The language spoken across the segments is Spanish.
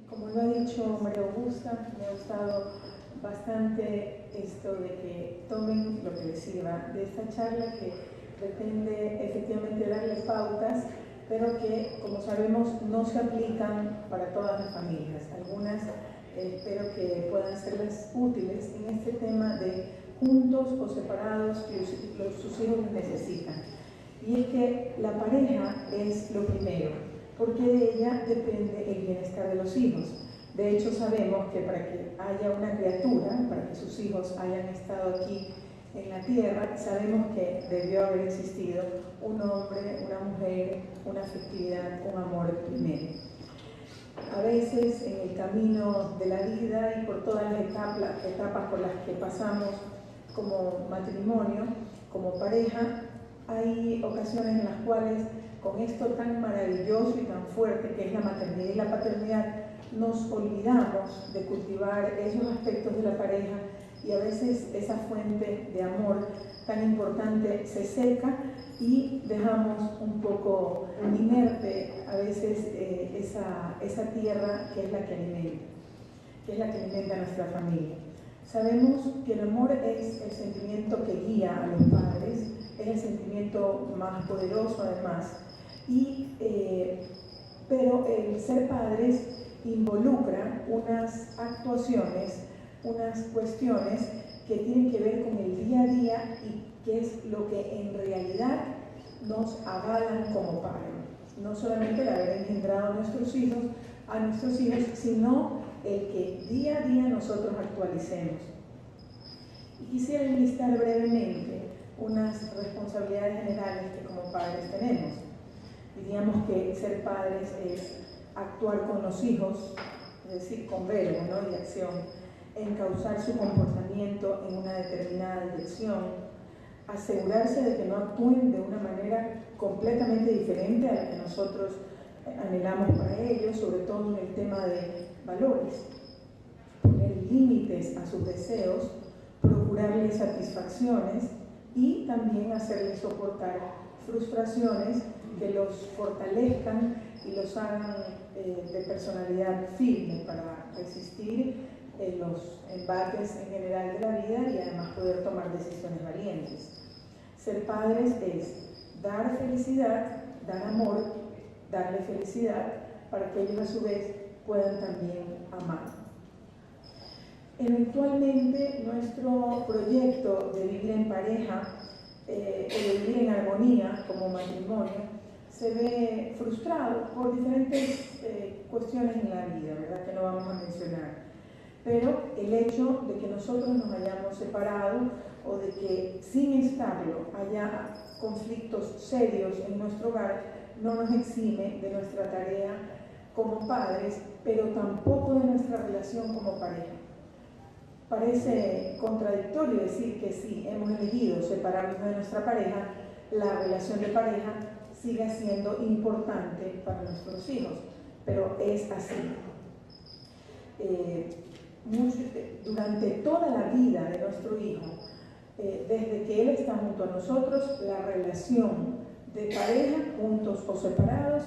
Como lo ha dicho María Augusta, me ha gustado bastante esto de que tomen lo que les sirva de esta charla, que pretende efectivamente darles pautas, pero que, como sabemos, no se aplican para todas las familias. Algunas espero que puedan serles útiles en este tema de juntos o separados que sus hijos necesitan. Y es que la pareja es lo primero, porque de ella depende el bienestar de los hijos. De hecho, sabemos que para que haya una criatura, para que sus hijos hayan estado aquí en la tierra, sabemos que debió haber existido un hombre, una mujer, una afectividad, un amor primero. A veces en el camino de la vida y por todas las etapas por las que pasamos como matrimonio, como pareja, hay ocasiones en las cuales con esto tan maravilloso y tan fuerte que es la maternidad y la paternidad, nos olvidamos de cultivar esos aspectos de la pareja y a veces esa fuente de amor tan importante se seca y dejamos un poco inerte a veces esa tierra que es la que alimenta a nuestra familia. Sabemos que el amor es el sentimiento que guía a los padres, es el sentimiento más poderoso además, pero el ser padres involucra unas actuaciones, unas cuestiones que tienen que ver con el día a día y que es lo que en realidad nos avalan como padres. No solamente el haber engendrado a nuestros hijos, sino el que día a día nosotros actualicemos. Y quisiera enlistar brevemente unas responsabilidades generales que como padres tenemos. Diríamos que ser padres es actuar con los hijos, es decir, con verbo, ¿no? Y acción, encauzar su comportamiento en una determinada dirección, asegurarse de que no actúen de una manera completamente diferente a la que nosotros anhelamos para ellos, sobre todo en el tema de valores, poner límites a sus deseos, procurarles satisfacciones y también hacerles soportar frustraciones que los fortalezcan y los hagan de personalidad firme para resistir los embates en general de la vida y además poder tomar decisiones valientes. Ser padres es dar felicidad, dar amor, darle felicidad para que ellos a su vez puedan también amar. Eventualmente nuestro proyecto de vivir en pareja o de vivir en armonía como matrimonio se ve frustrado por diferentes cuestiones en la vida, ¿verdad? Que no vamos a mencionar. Pero el hecho de que nosotros nos hayamos separado o de que sin estarlo haya conflictos serios en nuestro hogar no nos exime de nuestra tarea como padres, pero tampoco de nuestra relación como pareja. Parece contradictorio decir que si hemos elegido separarnos de nuestra pareja, la relación de pareja siga siendo importante para nuestros hijos, pero es así. Durante toda la vida de nuestro hijo, desde que él está junto a nosotros, la relación de pareja, juntos o separados,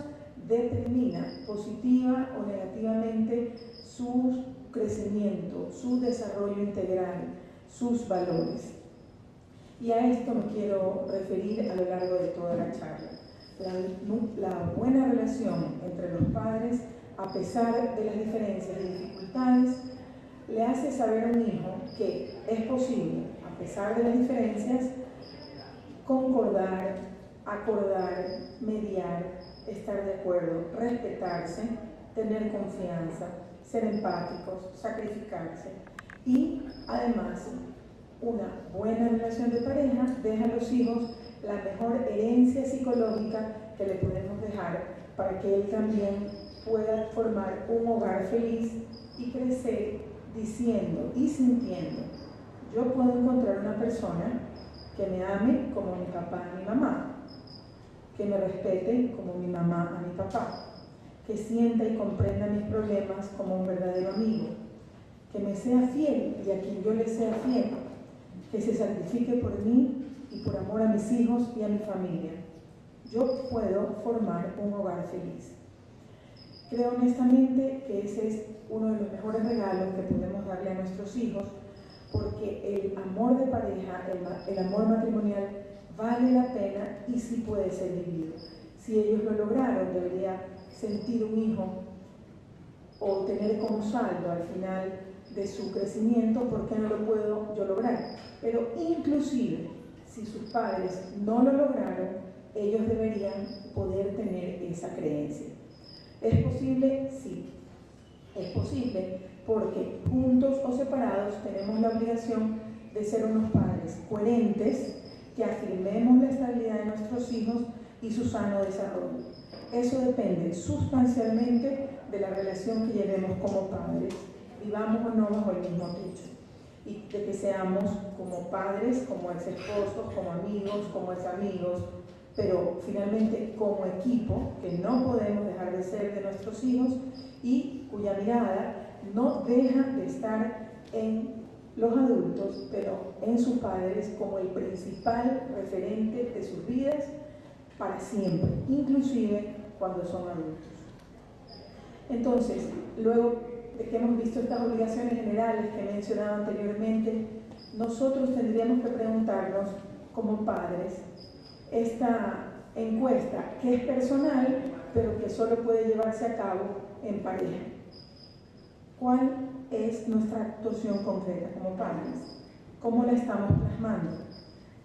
determina positiva o negativamente su crecimiento, su desarrollo integral, sus valores. Y a esto me quiero referir a lo largo de toda la charla. La buena relación entre los padres, a pesar de las diferencias y dificultades, le hace saber a un hijo que es posible, a pesar de las diferencias, concordar, acordar, mediar, estar de acuerdo, respetarse, tener confianza, ser empáticos, sacrificarse y además una buena relación de pareja deja a los hijos la mejor herencia psicológica que le podemos dejar para que él también pueda formar un hogar feliz y crecer diciendo y sintiendo: yo puedo encontrar una persona que me ame como mi papá y mi mamá, que me respete como mi mamá a mi papá, que sienta y comprenda mis problemas como un verdadero amigo, que me sea fiel y a quien yo le sea fiel, que se sacrifique por mí y por amor a mis hijos y a mi familia. Yo puedo formar un hogar feliz. Creo honestamente que ese es uno de los mejores regalos que podemos darle a nuestros hijos, porque el amor de pareja, el amor matrimonial, vale la pena y sí puede ser vivido. Si ellos lo lograron, debería sentir un hijo o tener como saldo al final de su crecimiento, ¿por qué no lo puedo yo lograr? Pero inclusive, si sus padres no lo lograron, ellos deberían poder tener esa creencia. ¿Es posible? Sí, es posible, porque juntos o separados tenemos la obligación de ser unos padres coherentes, que afirmemos la estabilidad de nuestros hijos y su sano desarrollo. Eso depende sustancialmente de la relación que llevemos como padres, vivamos o no bajo el mismo techo, y de que seamos como padres, como ex esposos, como amigos, como ex amigos, pero finalmente como equipo, que no podemos dejar de ser de nuestros hijos y cuya mirada no deja de estar en los adultos, pero en sus padres como el principal referente de sus vidas para siempre, inclusive cuando son adultos. Entonces, luego de que hemos visto estas obligaciones generales que he mencionado anteriormente, nosotros tendríamos que preguntarnos como padres esta encuesta, que es personal, pero que solo puede llevarse a cabo en pareja. ¿Cuál es nuestra actuación concreta como padres? ¿Cómo la estamos plasmando?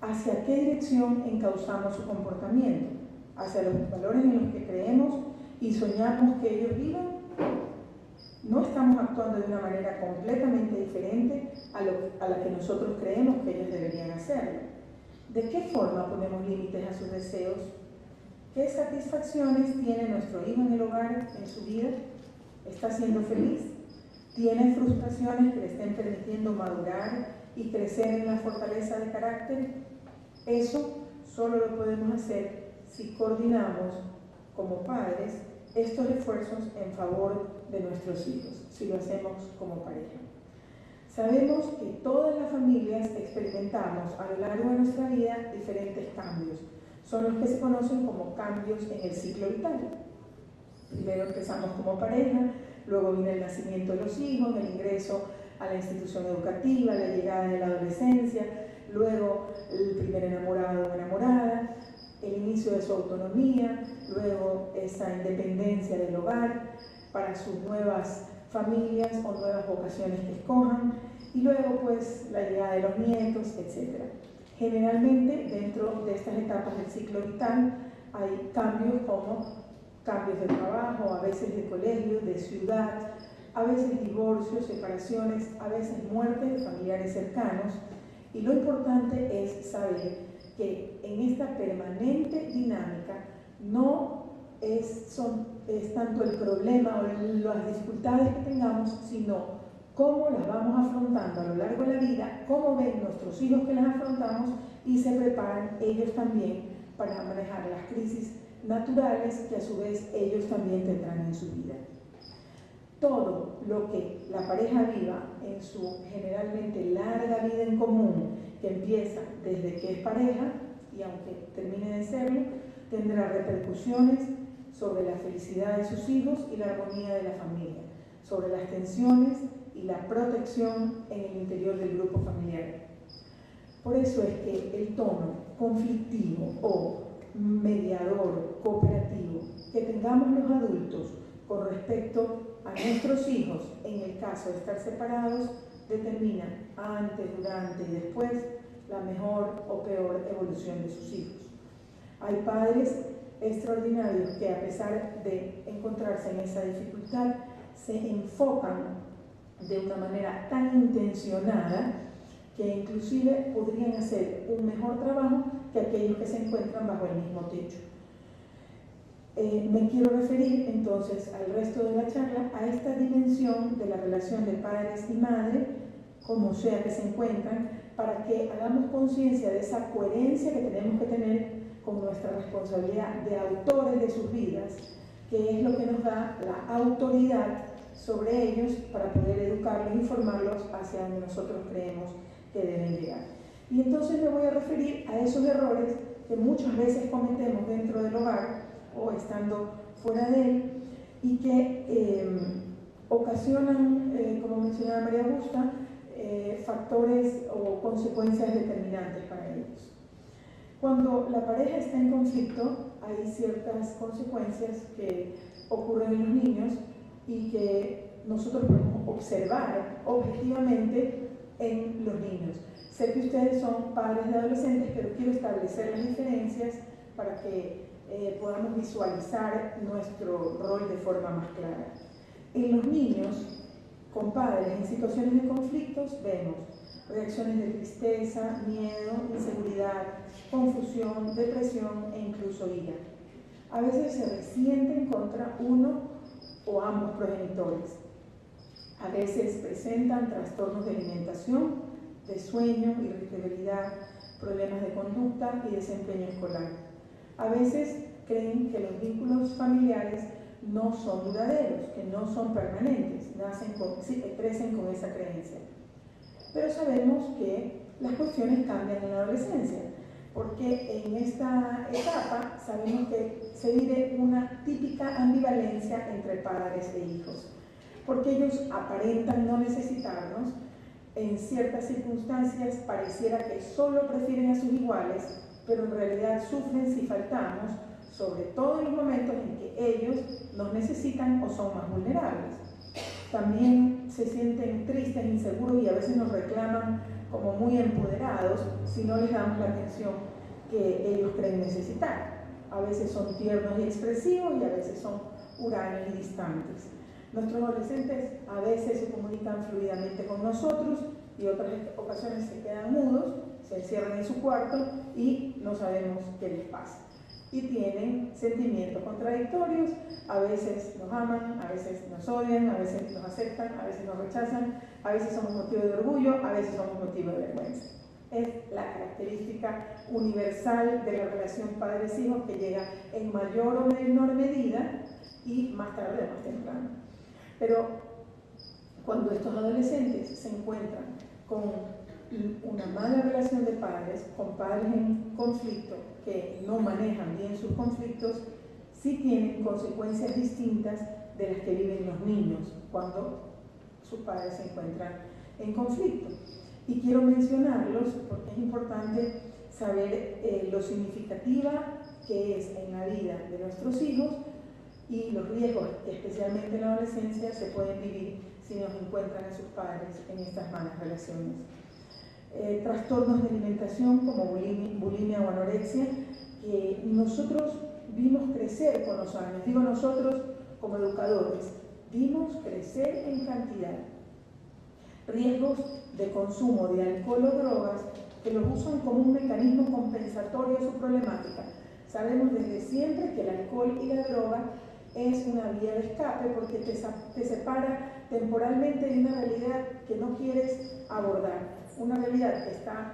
¿Hacia qué dirección encauzamos su comportamiento? ¿Hacia los valores en los que creemos y soñamos que ellos vivan? ¿No estamos actuando de una manera completamente diferente a la que nosotros creemos que ellos deberían hacerlo? ¿De qué forma ponemos límites a sus deseos? ¿Qué satisfacciones tiene nuestro hijo en el hogar, en su vida? ¿Está siendo feliz? ¿Tiene frustraciones que le estén permitiendo madurar y crecer en la fortaleza de carácter? Eso solo lo podemos hacer si coordinamos como padres estos esfuerzos en favor de nuestros hijos, si lo hacemos como pareja. Sabemos que todas las familias experimentamos a lo largo de nuestra vida diferentes cambios. Son los que se conocen como cambios en el ciclo vital. Primero empezamos como pareja, luego viene el nacimiento de los hijos, el ingreso a la institución educativa, la llegada de la adolescencia, luego el primer enamorado o enamorada, el inicio de su autonomía, luego esa independencia del hogar para sus nuevas familias o nuevas vocaciones que escojan, y luego pues la llegada de los nietos, etc. Generalmente dentro de estas etapas del ciclo vital hay cambios como cambios de trabajo, a veces de colegio, de ciudad, a veces divorcios, separaciones, a veces muertes de familiares cercanos, y lo importante es saber que en esta permanente dinámica no es tanto el problema o las dificultades que tengamos, sino cómo las vamos afrontando a lo largo de la vida, cómo ven nuestros hijos que las afrontamos y se preparan ellos también para manejar las crisis naturales que a su vez ellos también tendrán en su vida. Todo lo que la pareja viva en su generalmente larga vida en común, que empieza desde que es pareja y aunque termine de serlo, tendrá repercusiones sobre la felicidad de sus hijos y la armonía de la familia, sobre las tensiones y la protección en el interior del grupo familiar. Por eso es que el tono conflictivo o mediador, cooperativo, que tengamos los adultos con respecto a nuestros hijos en el caso de estar separados, determina antes, durante y después la mejor o peor evolución de sus hijos. Hay padres extraordinarios que a pesar de encontrarse en esa dificultad, se enfocan de una manera tan intencionada que inclusive podrían hacer un mejor trabajo que aquellos que se encuentran bajo el mismo techo. Me quiero referir entonces al resto de la charla a esta dimensión de la relación de padres y madre, como sea que se encuentran, para que hagamos conciencia de esa coherencia que tenemos que tener con nuestra responsabilidad de autores de sus vidas, que es lo que nos da la autoridad sobre ellos para poder educarlos y formarlos hacia donde nosotros creemos que deben llegar. Y entonces me voy a referir a esos errores que muchas veces cometemos dentro del hogar o estando fuera de él, y que ocasionan, como mencionaba María Augusta, factores o consecuencias determinantes para ellos. Cuando la pareja está en conflicto, hay ciertas consecuencias que ocurren en los niños y que nosotros podemos observar objetivamente en los niños. Sé que ustedes son padres de adolescentes, pero quiero establecer las diferencias para que podamos visualizar nuestro rol de forma más clara. En los niños con padres en situaciones de conflictos vemos reacciones de tristeza, miedo, inseguridad, confusión, depresión e incluso ira. A veces se resienten contra uno o ambos progenitores. A veces presentan trastornos de alimentación, de sueño, irritabilidad, problemas de conducta y desempeño escolar. A veces creen que los vínculos familiares no son duraderos, que no son permanentes, crecen con esa creencia. Pero sabemos que las cuestiones cambian en la adolescencia, porque en esta etapa sabemos que se vive una típica ambivalencia entre padres e hijos, porque ellos aparentan no necesitarnos, en ciertas circunstancias pareciera que solo prefieren a sus iguales, pero en realidad sufren si faltamos, sobre todo en los momentos en que ellos nos necesitan o son más vulnerables. También se sienten tristes, inseguros y a veces nos reclaman como muy empoderados si no les damos la atención que ellos creen necesitar. A veces son tiernos y expresivos y a veces son huraños y distantes. Nuestros adolescentes a veces se comunican fluidamente con nosotros y otras ocasiones se quedan mudos, se encierran en su cuarto y no sabemos qué les pasa. Y tienen sentimientos contradictorios, a veces nos aman, a veces nos odian, a veces nos aceptan, a veces nos rechazan, a veces somos motivo de orgullo, a veces somos motivo de vergüenza. Es la característica universal de la relación padres-hijos que llega en mayor o menor medida y más tarde o más temprano. Pero cuando estos adolescentes se encuentran con una mala relación de padres, con padres en conflicto que no manejan bien sus conflictos, sí tienen consecuencias distintas de las que viven los niños cuando sus padres se encuentran en conflicto. Y quiero mencionarlos porque es importante saber lo significativa que es en la vida de nuestros hijos y los riesgos, especialmente en la adolescencia, se pueden vivir si nos encuentran a sus padres en estas malas relaciones. Trastornos de alimentación como bulimia o anorexia, que nosotros vimos crecer con los años. Digo nosotros como educadores, vimos crecer en cantidad. Riesgos de consumo de alcohol o drogas que los usan como un mecanismo compensatorio de su problemática. Sabemos desde siempre que el alcohol y la droga es una vía de escape porque te separa temporalmente de una realidad que no quieres abordar. Una realidad que está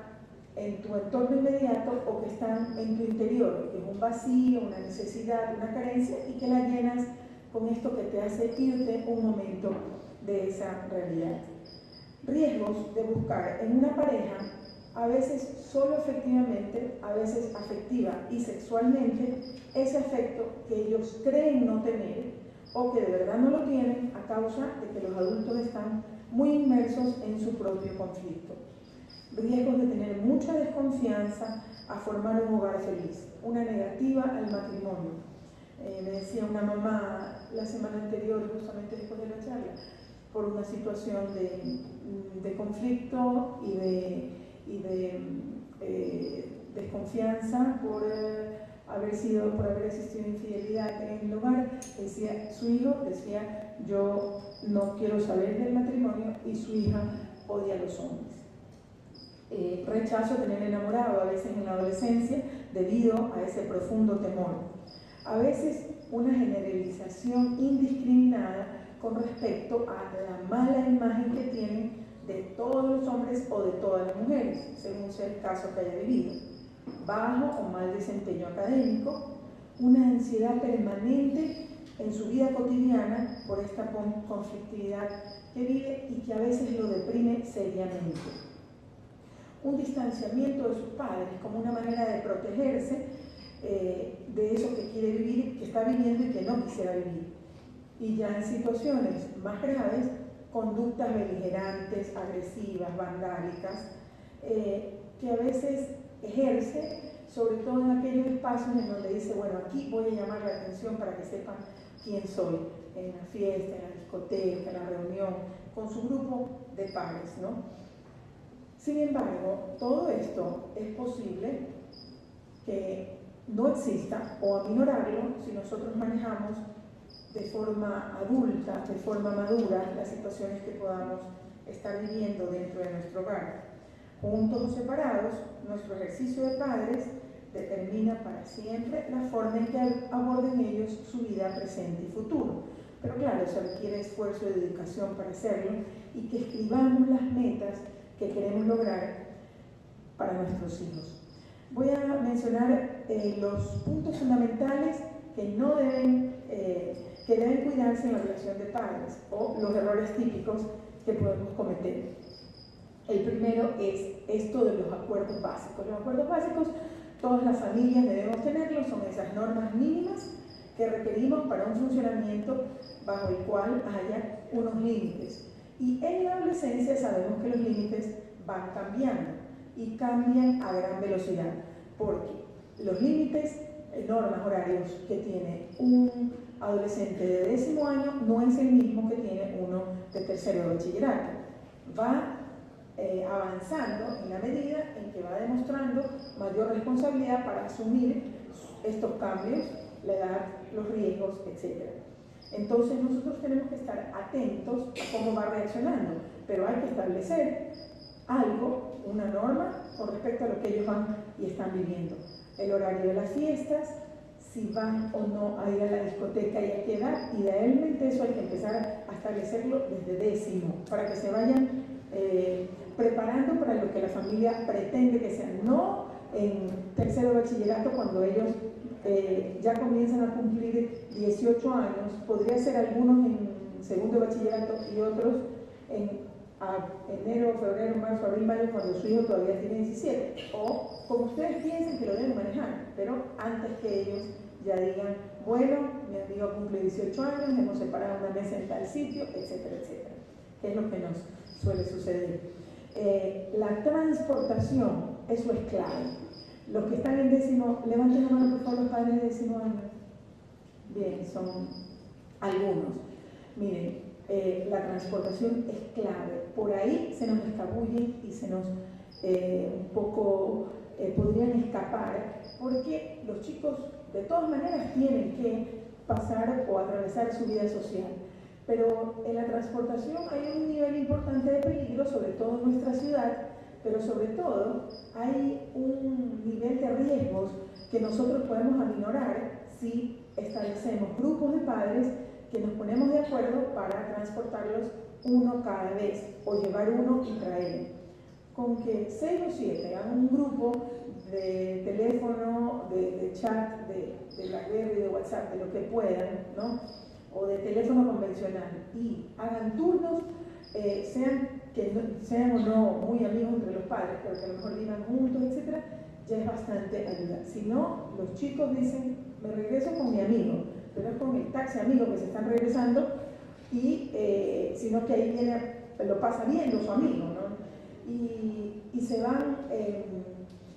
en tu entorno inmediato o que está en tu interior, que es un vacío, una necesidad, una carencia y que la llenas con esto que te hace irte un momento de esa realidad. Riesgos de buscar en una pareja, a veces solo afectivamente, a veces afectiva y sexualmente, ese afecto que ellos creen no tener o que de verdad no lo tienen a causa de que los adultos están muy inmersos en su propio conflicto. Riesgos de tener mucha desconfianza a formar un hogar feliz, una negativa al matrimonio. Me decía una mamá la semana anterior, justamente después de la charla, por una situación de conflicto y de desconfianza por haber existido infidelidad en el hogar. Decía, su hijo decía, yo no quiero saber del matrimonio, y su hija odia a los hombres. Rechazo a tener enamorado a veces en la adolescencia debido a ese profundo temor. A veces una generalización indiscriminada con respecto a la mala imagen que tienen de todos los hombres o de todas las mujeres, según sea el caso que haya vivido. Bajo o mal desempeño académico, una ansiedad permanente en su vida cotidiana por esta conflictividad que vive y que a veces lo deprime seriamente. Un distanciamiento de sus padres como una manera de protegerse de eso que quiere vivir, que está viviendo y que no quisiera vivir. y ya en situaciones más graves, conductas beligerantes, agresivas, vandálicas, que a veces ejerce, sobre todo en aquellos espacios en donde dice, bueno, aquí voy a llamar la atención para que sepan quién soy, en la fiesta, en la discoteca, en la reunión, con su grupo de pares, ¿no? Sin embargo, todo esto es posible que no exista o aminorarlo si nosotros manejamos de forma adulta, de forma madura, las situaciones que podamos estar viviendo dentro de nuestro hogar. Juntos o separados, nuestro ejercicio de padres determina para siempre la forma en que aborden ellos su vida presente y futuro. Pero claro, se requiere esfuerzo y dedicación para hacerlo y que escribamos las metas que queremos lograr para nuestros hijos. Voy a mencionar los puntos fundamentales que deben cuidarse en la relación de padres o los errores típicos que podemos cometer. El primero es esto de los acuerdos básicos. Los acuerdos básicos, todas las familias debemos tenerlos, son esas normas mínimas que requerimos para un funcionamiento bajo el cual haya unos límites. Y en la adolescencia sabemos que los límites van cambiando y cambian a gran velocidad, porque los límites, normas, horarios que tiene un adolescente de 10º año no es el mismo que tiene uno de tercero de bachillerato. Va avanzando en la medida en que va demostrando mayor responsabilidad para asumir estos cambios, la edad, los riesgos, etc. Entonces nosotros tenemos que estar atentos a cómo va reaccionando, pero hay que establecer algo, una norma con respecto a lo que ellos van y están viviendo. El horario de las fiestas, si van o no a ir a la discoteca y a qué edad, idealmente eso hay que empezar a establecerlo desde 10º, para que se vayan preparando para lo que la familia pretende que sean, no en tercero de bachillerato cuando ellos ya comienzan a cumplir 18 años, podría ser algunos en segundo de bachillerato y otros en enero, febrero, marzo, abril, mayo, cuando su hijo todavía tiene 17, o como ustedes piensen que lo deben manejar, pero antes que ellos ya digan, bueno, mi amigo cumple 18 años, hemos separado una mesa en tal sitio, etcétera, etcétera, que es lo que nos suele suceder. La transportación, eso es clave. Los que están en 10º, levanten la mano por favor los padres de 10º año. Bien, son algunos. Miren, la transportación es clave. Por ahí se nos escabullen y se nos un poco podrían escapar, porque los chicos de todas maneras tienen que pasar o atravesar su vida social. Pero en la transportación hay un nivel importante de peligro, sobre todo en nuestra ciudad, pero sobre todo hay un nivel de riesgos que nosotros podemos aminorar si establecemos grupos de padres que nos ponemos de acuerdo para transportarlos uno cada vez o llevar uno y traer. Con que 6 o 7 hagan un grupo de teléfono, de chat, de BlackBerry, de WhatsApp, de lo que puedan, ¿no? O de teléfono convencional, y hagan turnos, sean o no muy amigos entre los padres, pero que a lo mejor vivan juntos, etc., ya es bastante ayuda. Si no, los chicos dicen, me regreso con mi amigo, pero es con el taxi amigo que se están regresando, y sino que ahí viene, lo pasa viendo su amigo, ¿no? Y se van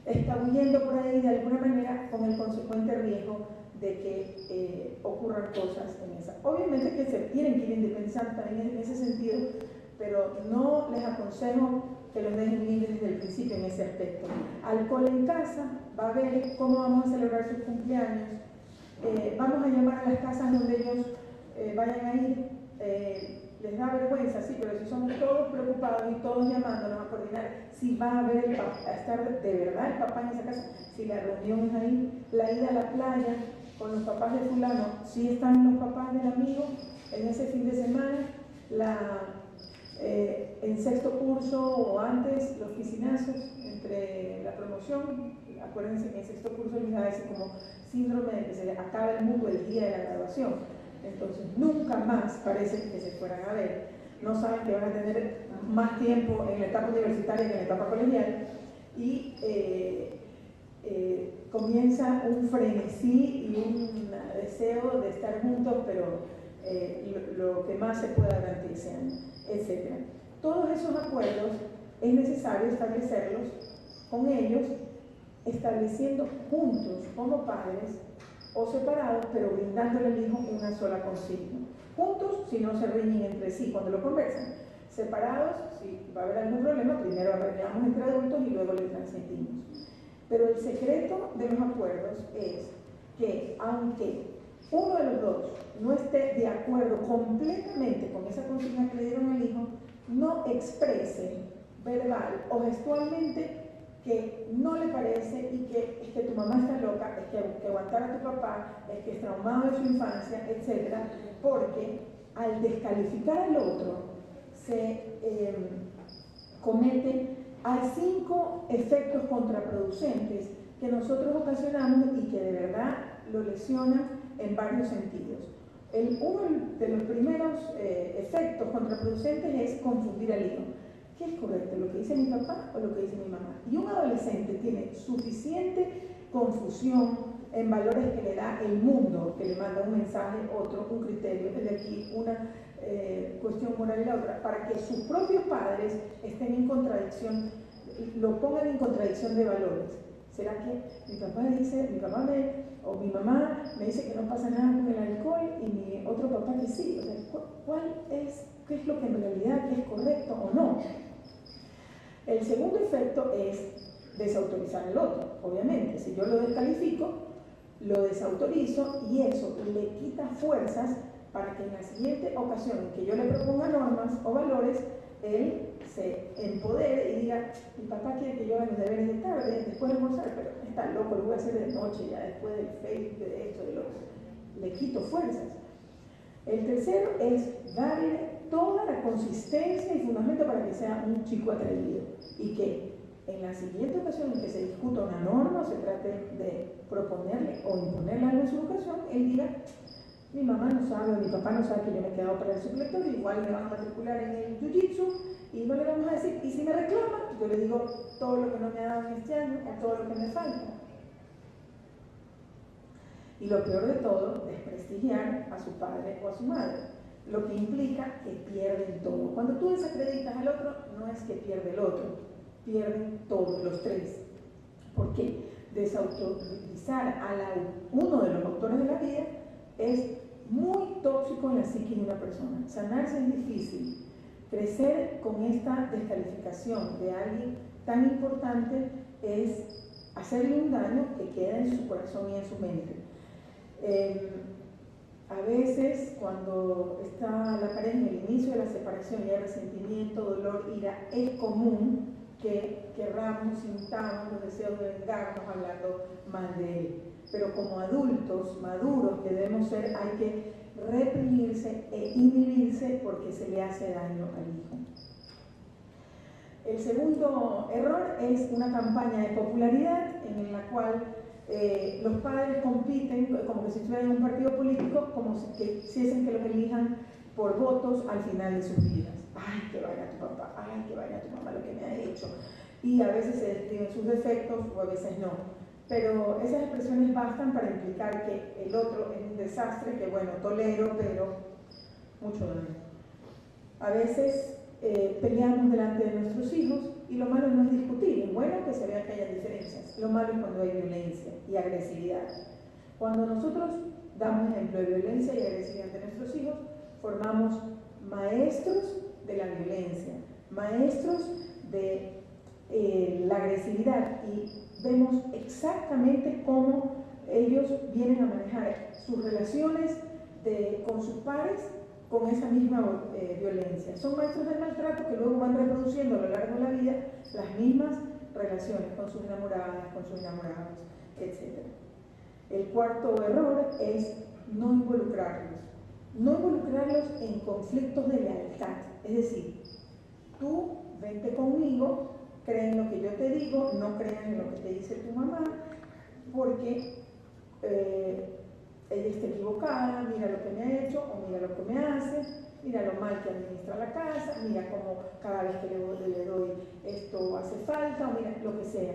escabullendo por ahí de alguna manera con el consecuente riesgo de que ocurran cosas en esa. Obviamente que se tienen que ir independizando también en ese sentido, pero no les aconsejo que los dejen libres desde el principio en ese aspecto. Alcohol en casa, va a ver cómo vamos a celebrar sus cumpleaños, vamos a llamar a las casas donde ellos vayan a ir, les da vergüenza, sí, pero si somos todos preocupados y todos llamándonos a coordinar si va a haber a estar de verdad el papá en esa casa, si la reunión es ahí, la ida a la playa con los papás de fulano, si están los papás del amigo en ese fin de semana, en sexto curso o antes, los piscinazos entre la promoción. Acuérdense que en sexto curso les da ese como síndrome de que se acaba el mundo el día de la graduación. Entonces nunca más parece que se fueran a ver. No saben que van a tener más tiempo en la etapa universitaria que en la etapa colegial, y comienza un frenesí y un deseo de estar juntos, pero lo que más se pueda durante ese año, etc. Todos esos acuerdos es necesario establecerlos con ellos, estableciendo juntos como padres o separados, pero brindándole al hijo una sola consigna. Juntos si no se riñen entre sí cuando lo conversan. Separados, si va a haber algún problema, primero arreglamos entre adultos y luego le transmitimos. Pero el secreto de los acuerdos es que aunque uno de los dos no esté de acuerdo completamente con esa consigna que le dieron al hijo, no exprese verbal o gestualmente que no le parece y que es que tu mamá está loca, es que aguantar a tu papá, es que es traumado de su infancia, etc. Porque al descalificar al otro se hay 5 efectos contraproducentes que nosotros ocasionamos y que de verdad lo lesionan en varios sentidos. Uno de los primeros efectos contraproducentes es confundir al hijo. ¿Qué es correcto? ¿Lo que dice mi papá o lo que dice mi mamá? Y un adolescente tiene suficiente confusión en valores que le da el mundo, que le manda un mensaje, otro, un criterio, de aquí una cuestión moral y la otra, para que sus propios padres estén en contradicción, lo pongan en contradicción de valores. ¿Será que mi papá dice, o mi mamá me dice que no pasa nada con el alcohol y mi otro papá que sí? O sea, ¿qué es lo que en realidad es correcto o no? El segundo efecto es desautorizar al otro, obviamente. Si yo lo descalifico, lo desautorizo y eso le quita fuerzas para que en la siguiente ocasión en que yo le proponga normas o valores, él se empodere y diga, mi papá quiere que yo haga los deberes de tarde, después de almorzar, pero está loco, lo voy a hacer de noche, ya después del Facebook, de esto, de lo otro. Le quito fuerzas. El tercero es darle toda la consistencia y fundamento para que sea un chico atrevido y que en la siguiente ocasión en que se discuta una norma o se trate de proponerle o imponerle algo en su educación, él diga, mi mamá no sabe o mi papá no sabe que yo me he quedado para el supletorio, igual me van a matricular en el jiu-jitsu y no le vamos a decir, y si me reclama, yo le digo todo lo que no me ha dado en este año o todo lo que me falta. Y lo peor de todo, desprestigiar a su padre o a su madre, lo que implica que pierden todo. Cuando tú desacreditas al otro, no es que pierde el otro, pierden todos los tres. ¿Por qué? Desautorizar a uno de los autores de la vida es muy tóxico en la psique de una persona. Sanarse es difícil. Crecer con esta descalificación de alguien tan importante es hacerle un daño que queda en su corazón y en su mente. A veces, cuando está la pareja en el inicio de la separación y hay resentimiento, dolor, ira, es común que querramos, sintamos los deseos de vengarnos hablando mal de él. Pero como adultos maduros que debemos ser, hay que reprimirse e inhibirse porque se le hace daño al hijo. El segundo error es una campaña de popularidad en la cual los padres compiten como que si estuvieran en un partido político, como si quisiesen que los elijan por votos al final de sus vidas. Ay, que vaya tu papá, ay, que vaya tu mamá lo que me ha hecho. Y a veces se describen sus defectos o a veces no. Pero esas expresiones bastan para implicar que el otro es un desastre, que bueno, tolero, pero mucho daño. A veces peleamos delante de nuestros hijos y lo malo no es discutir, es bueno que se vea que haya diferencias. Lo malo es cuando hay violencia y agresividad. Cuando nosotros damos ejemplo de violencia y agresividad de nuestros hijos, formamos maestros de la violencia, maestros de la agresividad y vemos exactamente cómo ellos vienen a manejar sus relaciones con sus pares con esa misma violencia. Son maestros del maltrato que luego van reproduciendo a lo largo de la vida las mismas relaciones con sus enamoradas, con sus enamorados, etc. El cuarto error es no involucrarlos. No involucrarlos en conflictos de lealtad. Es decir, tú vente conmigo, cree en lo que yo te digo, no creas en lo que te dice tu mamá, porque ella está equivocada, mira lo que me ha hecho o mira lo que me hace, mira lo mal que administra la casa, mira cómo cada vez que le doy esto hace falta, o mira lo que sea.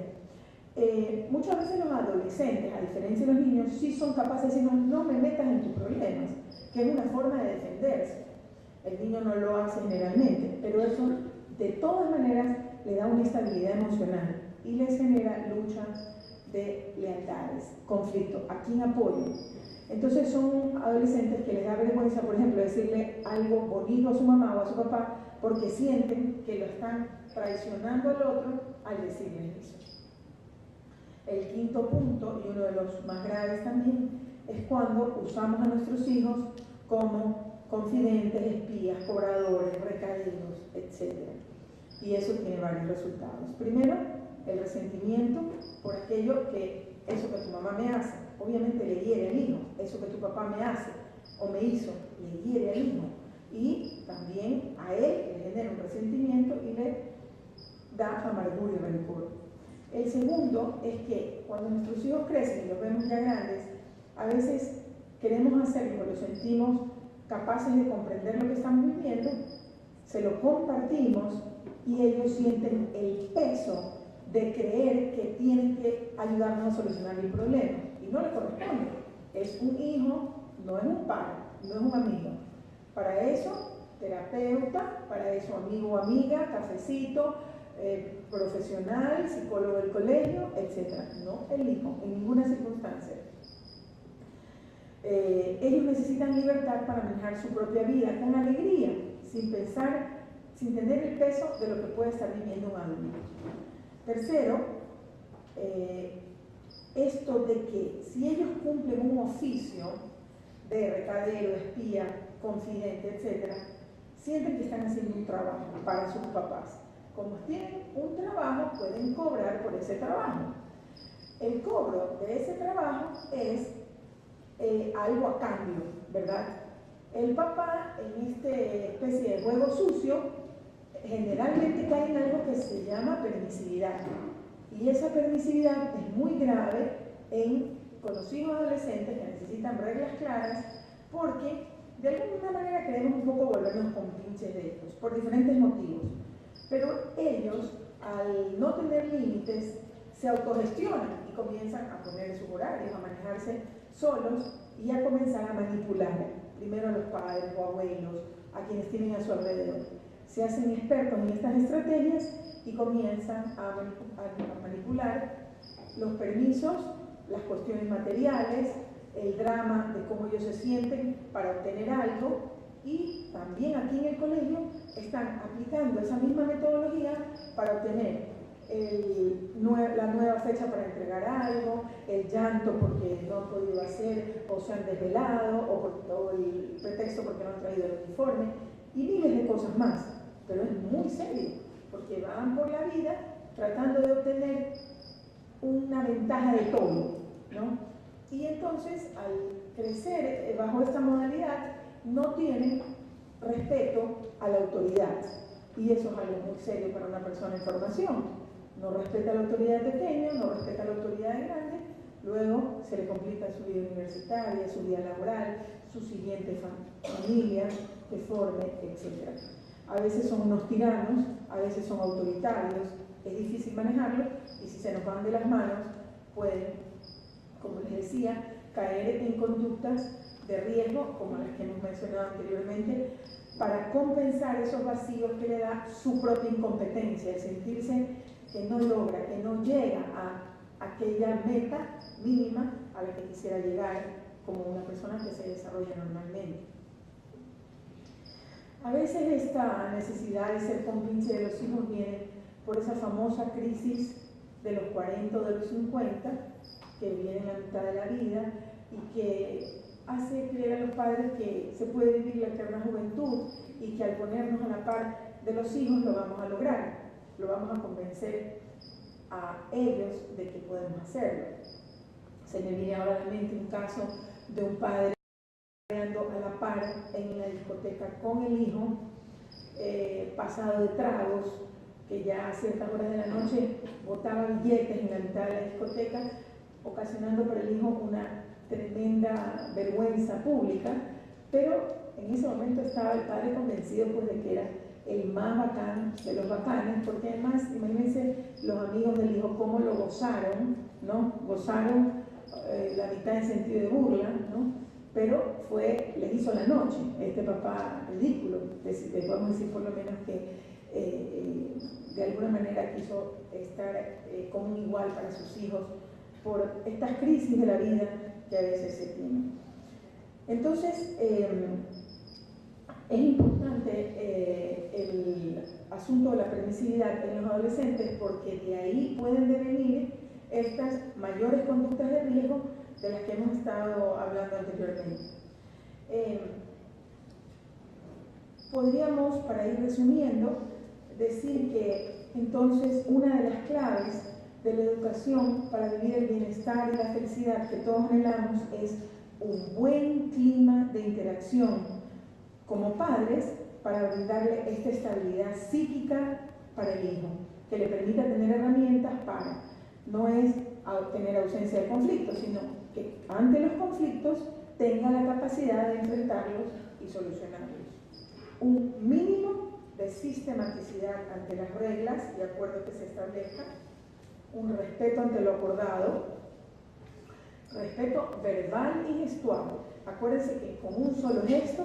Muchas veces los adolescentes, a diferencia de los niños, sí son capaces de decir no me metas en tus problemas, que es una forma de defenderse. El niño no lo hace generalmente, pero eso de todas maneras le da una estabilidad emocional y les genera luchas de lealtades, conflicto, ¿a quién apoyo? Entonces son adolescentes que les da vergüenza, por ejemplo, decirle algo bonito a su mamá o a su papá porque sienten que lo están traicionando al otro al decirles eso. El quinto punto, y uno de los más graves también, es cuando usamos a nuestros hijos como confidentes, espías, cobradores, recaídos, etc. Y eso tiene varios resultados. Primero, el resentimiento por aquello que eso que tu mamá me hace, obviamente le hiere al hijo, eso que tu papá me hace o me hizo, le hiere al hijo. Y también a él le genera un resentimiento y le da amargura y rencor. El segundo es que cuando nuestros hijos crecen y los vemos ya grandes, a veces queremos hacerlo, lo sentimos capaces de comprender lo que estamos viviendo, se lo compartimos y ellos sienten el peso de creer que tienen que ayudarnos a solucionar el problema. Y no le corresponde. Es un hijo, no es un padre, no es un amigo. Para eso, terapeuta, para eso amigo o amiga, cafecito, profesional, psicólogo del colegio, etc. No el hijo, en ninguna circunstancia. Ellos necesitan libertad para manejar su propia vida con alegría, sin pensar, sin tener el peso de lo que puede estar viviendo un adulto. Tercero, esto de que si ellos cumplen un oficio de recadero, espía, confidente, etc., sienten que están haciendo un trabajo para sus papás. Como tienen un trabajo, pueden cobrar por ese trabajo. El cobro de ese trabajo es algo a cambio, ¿verdad? El papá, en esta especie de juego sucio, generalmente cae en algo que se llama permisividad. Y esa permisividad es muy grave con los hijos adolescentes que necesitan reglas claras porque de alguna manera queremos un poco volvernos compinches de ellos, por diferentes motivos. Pero ellos, al no tener límites, se autogestionan y comienzan a poner sus horarios, a manejarse solos y a comenzar a manipular primero a los padres o abuelos, a quienes tienen a su alrededor. Se hacen expertos en estas estrategias y comienzan a manipular los permisos, las cuestiones materiales, el drama de cómo ellos se sienten para obtener algo, y también aquí en el colegio están aplicando esa misma metodología para obtener la nueva fecha para entregar algo, el llanto porque no han podido hacer o se han desvelado o el pretexto porque no han traído el uniforme y miles de cosas más. Pero es muy serio porque van por la vida tratando de obtener una ventaja de todo, ¿no? Y entonces al crecer bajo esta modalidad no tienen respeto a la autoridad y eso es algo muy serio para una persona en formación. No respeta a la autoridad de pequeño, no respeta a la autoridad de grande, luego se le complica su vida universitaria, su vida laboral, su siguiente familia que forme, etc. A veces son unos tiranos, a veces son autoritarios, es difícil manejarlos y si se nos van de las manos pueden, como les decía, caer en conductas de riesgo, como las que hemos mencionado anteriormente, para compensar esos vacíos que le da su propia incompetencia, el sentirse que no logra, que no llega a aquella meta mínima a la que quisiera llegar como una persona que se desarrolla normalmente. A veces esta necesidad de ser compinche de los hijos viene por esa famosa crisis de los 40 o de los 50, que viene en la mitad de la vida y que hace creer a los padres que se puede vivir la eterna juventud y que al ponernos a la par de los hijos lo vamos a lograr, lo vamos a convencer a ellos de que podemos hacerlo. Se me viene ahora a la mente un caso de un padre andando a la par en la discoteca con el hijo, pasado de tragos, que ya a ciertas horas de la noche botaba billetes en la mitad de la discoteca, ocasionando para el hijo una tremenda vergüenza pública, pero en ese momento estaba el padre convencido pues, de que era el más bacán de los bacanes, porque además, imagínense los amigos del hijo cómo lo gozaron, ¿no? Gozaron la mitad en sentido de burla, ¿no? Pero les hizo la noche, este papá ridículo, podemos decir por lo menos que de alguna manera quiso estar como un igual para sus hijos por estas crisis de la vida que a veces se tienen. Entonces, es importante el asunto de la permisividad en los adolescentes porque de ahí pueden devenir estas mayores conductas de riesgo de las que hemos estado hablando anteriormente. Podríamos, para ir resumiendo, decir que entonces una de las claves de la educación para vivir el bienestar y la felicidad que todos anhelamos es un buen clima de interacción como padres para brindarle esta estabilidad psíquica para el hijo, que le permita tener herramientas para, no es tener ausencia de conflictos, sino que ante los conflictos tenga la capacidad de enfrentarlos y solucionarlos. Un mínimo de sistematicidad ante las reglas y acuerdos que se establezcan, un respeto ante lo acordado, respeto verbal y gestual. Acuérdense que con un solo gesto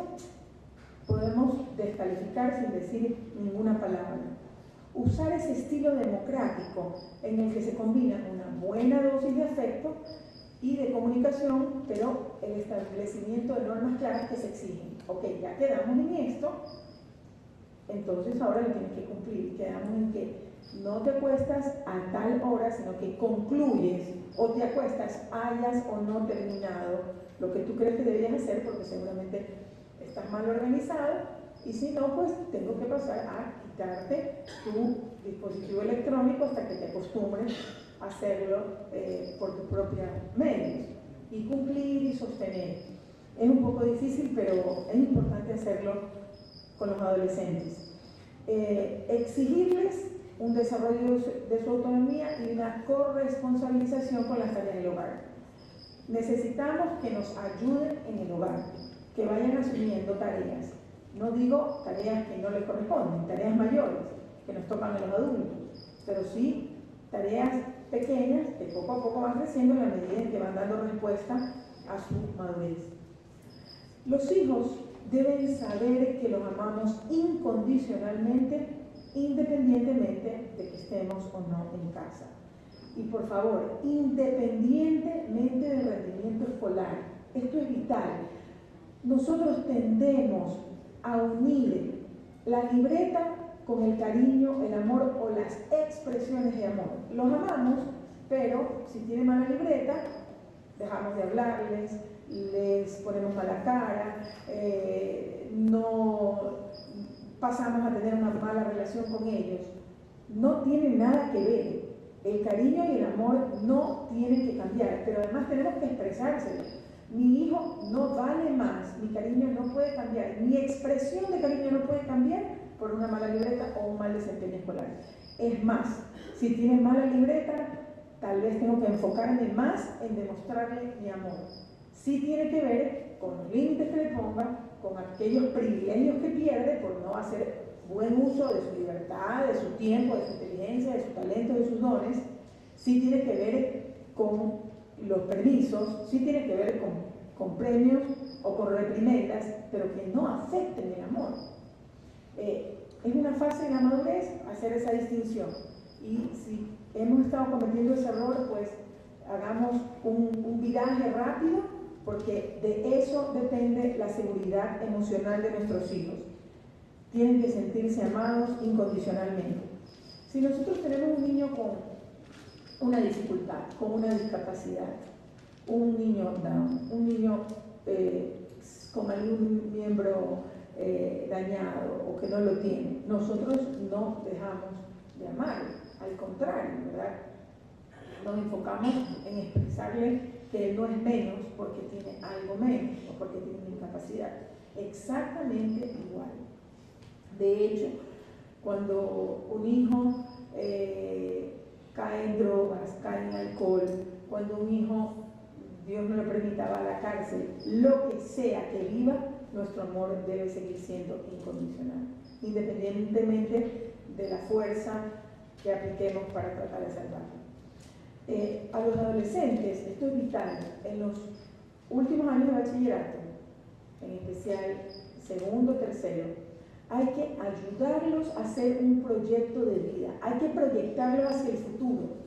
podemos descalificar sin decir ninguna palabra. Usar ese estilo democrático en el que se combina una buena dosis de afecto y de comunicación, pero el establecimiento de normas claras que se exigen. Ok, ya quedamos en esto, entonces ahora lo tienes que cumplir. Quedamos en que no te acuestas a tal hora, sino que concluyes, o te acuestas hayas o no terminado lo que tú crees que deberías hacer, porque seguramente estás mal organizado, y si no, pues tengo que pasar a quitarte tu dispositivo electrónico hasta que te acostumbres a hacerlo por tus propios medios, y cumplir y sostener. Es un poco difícil, pero es importante hacerlo con los adolescentes. Exigirles un desarrollo de su autonomía y una corresponsabilización con las tareas del hogar. Necesitamos que nos ayuden en el hogar, que vayan asumiendo tareas. No digo tareas que no les corresponden, tareas mayores que nos tocan a los adultos, pero sí tareas pequeñas que poco a poco van creciendo en la medida en que van dando respuesta a su madurez. Los hijos deben saber que los amamos incondicionalmente, independientemente de que estemos o no en casa. Y por favor, independientemente del rendimiento escolar. Esto es vital. Nosotros tendemos a unir la libreta con el cariño, el amor o las expresiones de amor. Los amamos, pero si tiene mala libreta, dejamos de hablarles, les ponemos mala cara, no pasamos a tener una mala relación con ellos. No tiene nada que ver. El cariño y el amor no tienen que cambiar, pero además tenemos que expresárselo. Mi hijo no vale más, mi cariño no puede cambiar, mi expresión de cariño no puede cambiar por una mala libreta o un mal desempeño escolar. Es más, si tiene mala libreta, tal vez tengo que enfocarme más en demostrarle mi amor. Sí tiene que ver con los límites que le ponga, con aquellos privilegios que pierde por no hacer buen uso de su libertad, de su tiempo, de su inteligencia, de su talento, de sus dones. Sí tiene que ver con los permisos, sí tiene que ver con premios o con reprimendas, pero que no afecten el amor. Es una fase de la madurez hacer esa distinción, y si hemos estado cometiendo ese error, pues hagamos un viraje rápido, porque de eso depende la seguridad emocional de nuestros hijos. Tienen que sentirse amados incondicionalmente. Si nosotros tenemos un niño con una dificultad, con una discapacidad, un niño down, un niño con algún miembro dañado o que no lo tiene, nosotros no dejamos de amar, al contrario, ¿verdad? Nos enfocamos en expresarle que él no es menos porque tiene algo menos o porque tiene una incapacidad. Exactamente igual. De hecho, cuando un hijo cae en drogas, cae en alcohol, cuando un hijo, Dios no lo permita, va a la cárcel, lo que sea que viva, nuestro amor debe seguir siendo incondicional, independientemente de la fuerza que apliquemos para tratar de salvarlo. A los adolescentes, esto es vital, en los últimos años de bachillerato, en especial segundo, tercero, hay que ayudarlos a hacer un proyecto de vida, hay que proyectarlo hacia el futuro.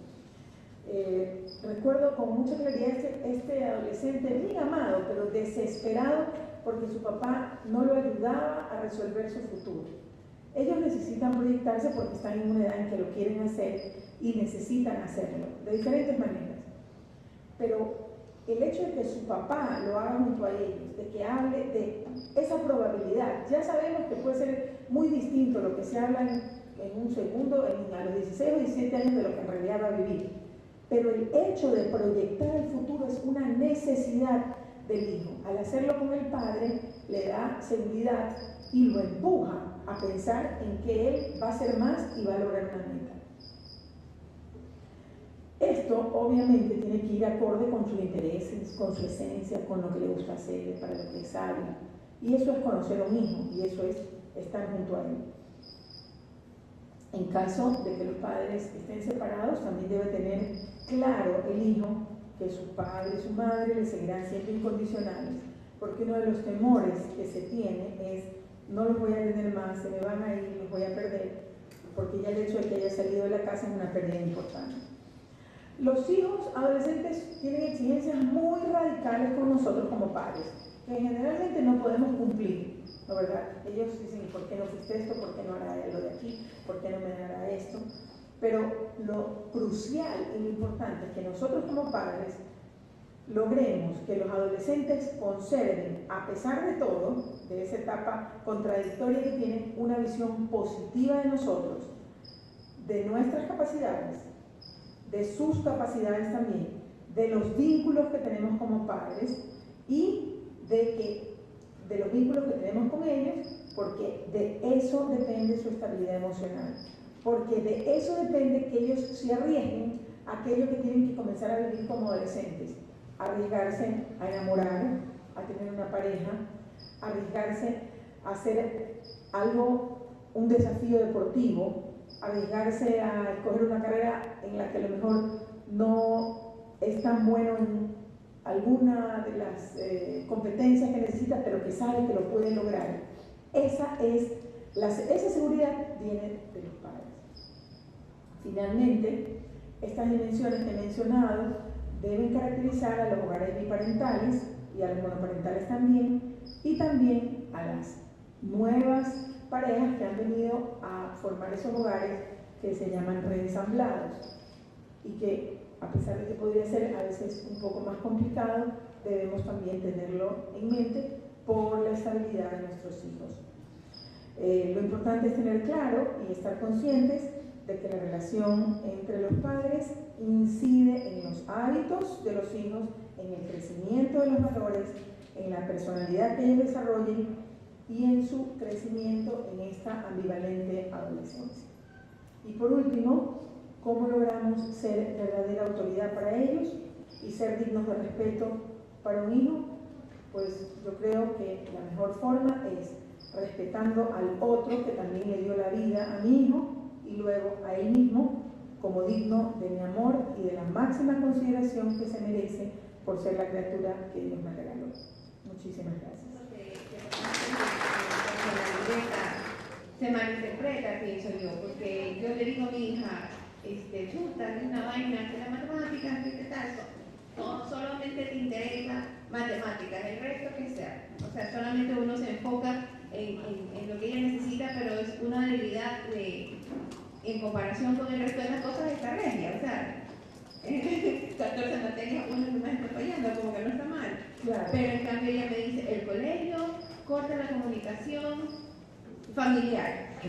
Recuerdo con mucha claridad este adolescente bien amado, pero desesperado porque su papá no lo ayudaba a resolver su futuro. Ellos necesitan proyectarse porque están en una edad en que lo quieren hacer y necesitan hacerlo de diferentes maneras. Pero el hecho de que su papá lo haga junto a ellos, de que hable de esa probabilidad, ya sabemos que puede ser muy distinto lo que se habla en un segundo, a los 16 o 17 años de lo que en realidad va a vivir. Pero el hecho de proyectar el futuro es una necesidad del hijo. Al hacerlo con el padre, le da seguridad y lo empuja a pensar en que él va a hacer más y va a lograr una meta. Esto obviamente tiene que ir acorde con sus intereses, con su esencia, con lo que le gusta hacer, para lo que es sabio. Y eso es conocer a un hijo, y eso es estar junto a él. En caso de que los padres estén separados, también debe tener claro el hijo que su padre y su madre le seguirán siendo incondicionales, porque uno de los temores que se tiene es: no los voy a tener más, se me van a ir, los voy a perder, porque ya el hecho de que haya salido de la casa es una pérdida importante. Los hijos adolescentes tienen exigencias muy radicales con nosotros como padres, que generalmente no podemos cumplir, ¿no verdad? Ellos dicen: ¿por qué no fuiste esto? ¿Por qué no hará lo de aquí? ¿Por qué no me dará esto? Pero lo crucial y lo importante es que nosotros como padres logremos que los adolescentes conserven, a pesar de todo, de esa etapa contradictoria que tienen, una visión positiva de nosotros, de nuestras capacidades, de sus capacidades también, de los vínculos que tenemos como padres y de los vínculos que tenemos con ellos, porque de eso depende su estabilidad emocional, porque de eso depende que ellos se arriesguen a aquello que tienen que comenzar a vivir como adolescentes: arriesgarse a enamorar, a tener una pareja, arriesgarse a hacer algo, un desafío deportivo, arriesgarse a escoger una carrera en la que a lo mejor no es tan bueno en alguna de las competencias que necesita, pero que sabe que lo puede lograr. Esa seguridad viene de los padres. Finalmente, estas dimensiones que he mencionado deben caracterizar a los hogares biparentales y a los monoparentales también, y también a las nuevas parejas que han venido a formar esos hogares que se llaman reensamblados, y que, a pesar de que podría ser a veces un poco más complicado, debemos también tenerlo en mente por la estabilidad de nuestros hijos. Lo importante es tener claro y estar conscientes de que la relación entre los padres incide en los hábitos de los hijos, en el crecimiento de los valores, en la personalidad que ellos desarrollen y en su crecimiento en esta ambivalente adolescencia. Y por último, ¿cómo logramos ser verdadera autoridad para ellos y ser dignos de respeto para un hijo? Pues yo creo que la mejor forma es respetando al otro que también le dio la vida a mi hijo, y luego a él mismo como digno de mi amor y de la máxima consideración que se merece por ser la criatura que Dios me regaló. Muchísimas gracias. Se malinterpreta, pienso yo, porque yo le digo a mi hija: chuta, es una vaina, que la matemática, ¿qué tal? No, solamente te interesa matemáticas, el resto que sea. O sea, solamente uno se enfoca en lo que ella necesita, pero es una debilidad en comparación con el resto de las cosas está regia. O sea, 14 materias, uno no está fallando, como que no está mal. Claro. Pero en cambio ella me dice: el colegio corta la comunicación familiar y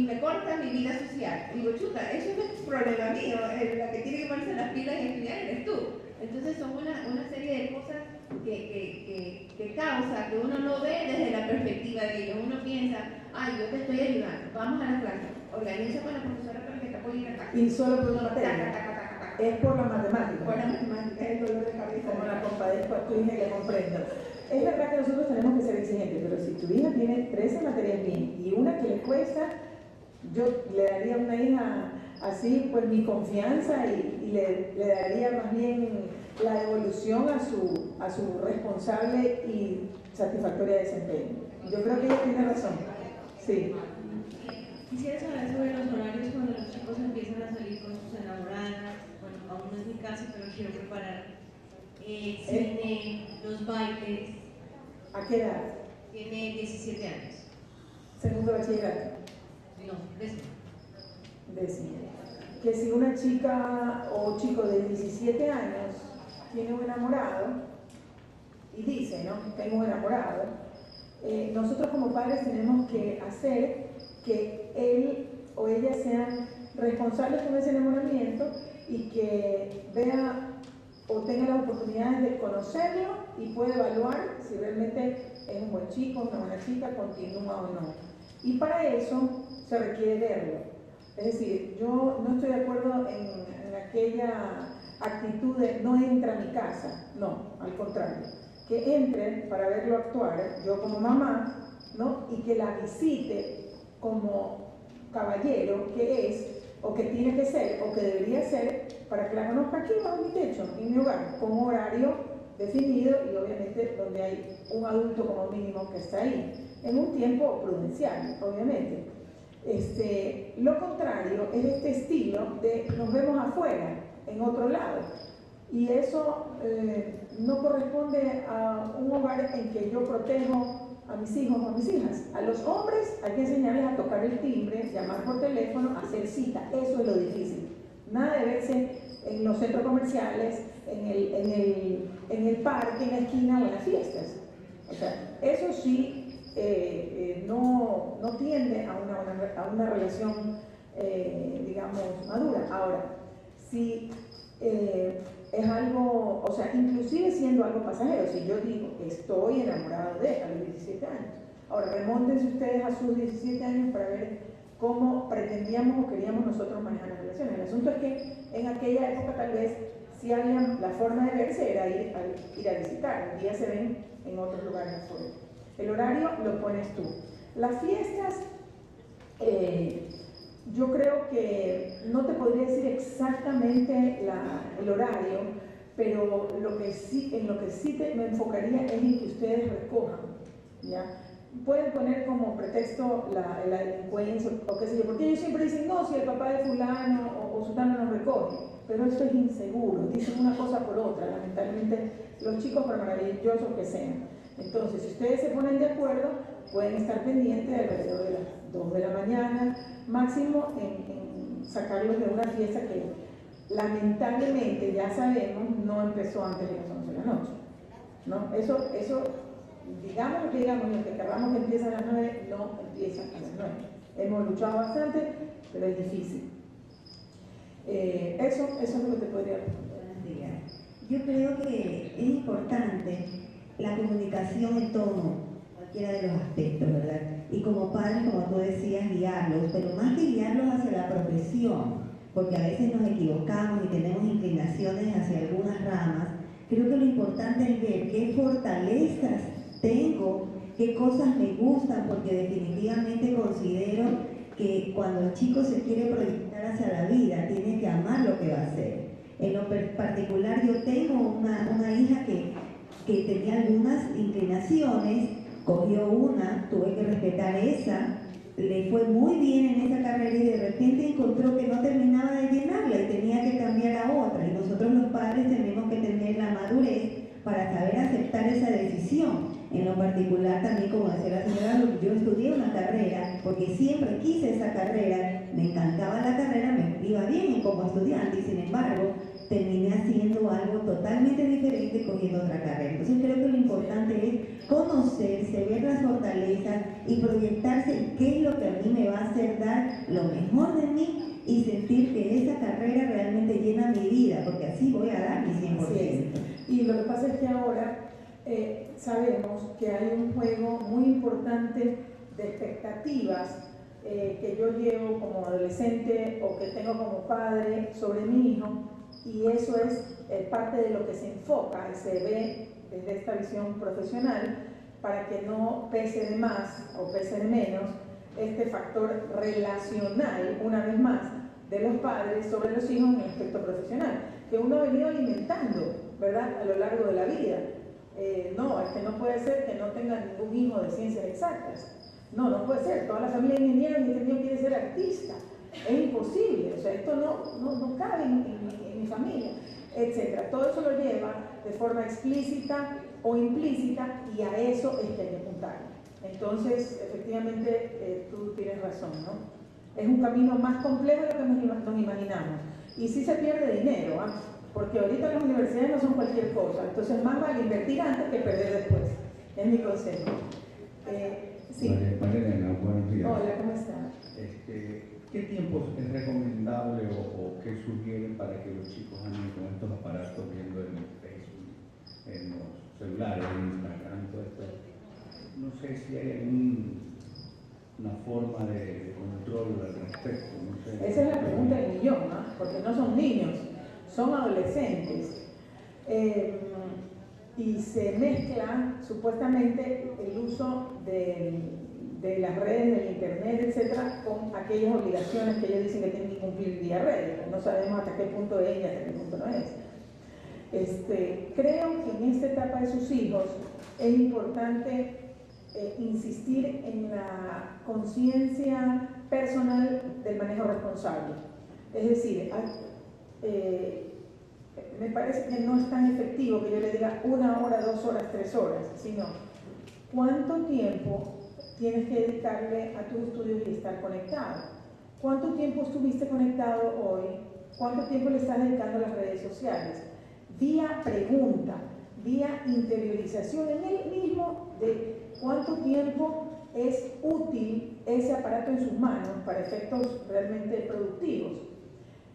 me corta mi vida social. Digo: chuta, eso no es problema mío, la que tiene que ponerse las pilas y estudiar eres tú. Entonces son una serie de cosas que causa que uno no ve desde la perspectiva de ellos. Uno piensa: ay, yo te estoy ayudando, vamos a la clase, organiza con la profesora para que te apoye en la casa. Y solo por una materia. Es por la matemática. Por la matemática, es el dolor de cabeza. Como la compadezco a tu hija y la comprendo. Es verdad que nosotros tenemos que ser exigentes, pero si tu hija tiene 13 materias bien y una que le cuesta, yo le daría a una hija así pues mi confianza y le daría más bien la evolución a su su responsable y satisfactoria desempeño. Yo creo que ella tiene razón. Sí. Quisiera saber sobre los horarios cuando los chicos empiezan a salir con sus enamoradas. Bueno, aún no es mi caso, pero quiero preparar cine, los bailes. ¿A qué edad? Tiene 17 años. Segundo bachillerato. No, décimo. Décimo. Que si una chica o chico de 17 años tiene un enamorado y dice, ¿no? Tengo un enamorado, nosotros como padres tenemos que hacer que él o ella sean responsables con ese enamoramiento y que vea o tenga las oportunidades de conocerlo y pueda evaluar si realmente es un buen chico, una buena chica, continúa o no. Y para eso se requiere verlo. Es decir, yo no estoy de acuerdo en aquella actitud de no entra a mi casa, no, al contrario, que entre para verlo actuar, yo como mamá, ¿no? Y que la visite como caballero que es, o que tiene que ser, o que debería ser, para que la conozca aquí bajo mi techo, en mi hogar, con un horario definido y obviamente donde hay un adulto como mínimo que está ahí, en un tiempo prudencial, obviamente. Lo contrario es este estilo de nos vemos afuera, en otro lado, y eso no corresponde a un hogar en que yo protejo a mis hijos o a mis hijas. A los hombres hay que enseñarles a tocar el timbre, llamar por teléfono, hacer cita. Eso es lo difícil. Nada de verse en los centros comerciales, en el parque, en la esquina o en las fiestas. O sea, eso sí no tiende a una relación, digamos, madura. Ahora, si es algo, o sea, inclusive siendo algo pasajero, si yo digo que estoy enamorado de a los 17 años. Ahora, remóntense ustedes a sus 17 años para ver cómo pretendíamos o queríamos nosotros manejar las relaciones. El asunto es que en aquella época tal vez si había la forma de verse era ir a visitar, hoy día se ven en otros lugares afuera. El horario lo pones tú. Las fiestas, yo creo que no te podría decir exactamente el horario, pero en lo que sí me enfocaría es en que ustedes recojan, ¿ya? Pueden poner como pretexto la delincuencia o qué sé yo, porque ellos siempre dicen, no, si el papá de fulano o sultano nos recoge, pero eso es inseguro, dicen una cosa por otra, lamentablemente los chicos, por maravillosos que sean. Entonces, si ustedes se ponen de acuerdo, pueden estar pendientes alrededor de las 2 de la mañana, máximo en sacarlos de una fiesta que lamentablemente ya sabemos no empezó antes de las 11 de la noche, ¿no? Eso digamos lo que queramos que empiece a las 9, no empieza a las 9. Hemos luchado bastante, pero es difícil. Eso es lo que te podría responder. Yo creo que es importante la comunicación en todo, cualquiera de los aspectos, ¿verdad? Y como padres, como tú decías, guiarlos, pero más que guiarlos hacia la profesión, porque a veces nos equivocamos y tenemos inclinaciones hacia algunas ramas. Creo que lo importante es ver qué fortalezas tengo, qué cosas me gustan, porque definitivamente considero que cuando el chico se quiere proyectar hacia la vida, tiene que amar lo que va a hacer. En lo particular, yo tengo una hija que tenía algunas inclinaciones, cogió una, tuve que respetar esa, le fue muy bien en esa carrera y de repente encontró que no terminaba de llenarla y tenía que cambiar a otra. Y nosotros los padres tenemos que tener la madurez para saber aceptar esa decisión. En lo particular también, como decía la señora, yo estudié una carrera porque siempre quise esa carrera, me encantaba la carrera, me iba bien como estudiante y sin embargo terminé haciendo algo totalmente diferente cogiendo otra carrera. Entonces creo que lo importante es conocerse, ver las fortalezas y proyectarse en qué es lo que a mí me va a hacer dar lo mejor de mí y sentir que esa carrera realmente llena mi vida, porque así voy a dar mi 100%. Y lo que pasa es que ahora sabemos que hay un juego muy importante de expectativas que yo llevo como adolescente o que tengo como padre sobre mi hijo, y eso es parte de lo que se enfoca y se ve desde esta visión profesional para que no pese de más o pese de menos este factor relacional, una vez más, de los padres sobre los hijos en el aspecto profesional, que uno ha venido alimentando, ¿verdad?, a lo largo de la vida. no, es que no puede ser que no tenga ningún hijo de ciencias exactas. No, no puede ser, toda la familia de ingenieros, mi niño quiere ser artista. Es imposible, o sea, esto no cabe en mi familia, etc. Todo eso lo lleva de forma explícita o implícita y a eso es que hay que apuntar. Entonces, efectivamente, tú tienes razón, ¿no? Es un camino más complejo de lo que nos imaginamos. Y sí se pierde dinero, ¿eh? Porque ahorita las universidades no son cualquier cosa, entonces más vale invertir antes que perder después. Es mi consejo. Sí. María Elena, buenos días. Hola, ¿cómo está? ¿Qué tiempos es recomendable o qué sugieren para que los chicos anden con estos aparatos viendo en Facebook, en los celulares, en Instagram, todo esto? No sé si hay una forma de control al respecto. No sé. Esa es la pregunta del millón, ¿no? Porque no son niños, son adolescentes. Y se mezcla supuestamente el uso de las redes, del internet, etcétera, con aquellas obligaciones que ellos dicen que tienen que cumplir vía redes. No sabemos hasta qué punto es y hasta qué punto no es. Creo que en esta etapa de sus hijos es importante insistir en la conciencia personal del manejo responsable. Es decir, me parece que no es tan efectivo que yo le diga 1 hora, 2 horas, 3 horas, sino cuánto tiempo tienes que dedicarle a tus estudios y estar conectado. ¿Cuánto tiempo estuviste conectado hoy? ¿Cuánto tiempo le estás dedicando a las redes sociales? Vía pregunta, vía interiorización en él mismo de cuánto tiempo es útil ese aparato en sus manos para efectos realmente productivos.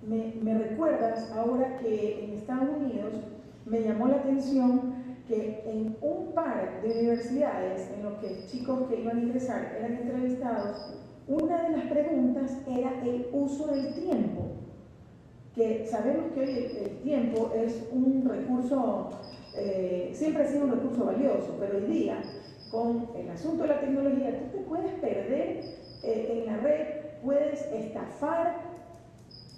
Me recuerdas ahora que en Estados Unidos me llamó la atención que en un par de universidades en los que chicos que iban a ingresar eran entrevistados, una de las preguntas era el uso del tiempo, que sabemos que hoy el tiempo es un recurso, siempre ha sido un recurso valioso, pero hoy día con el asunto de la tecnología tú te puedes perder en la red, puedes estafar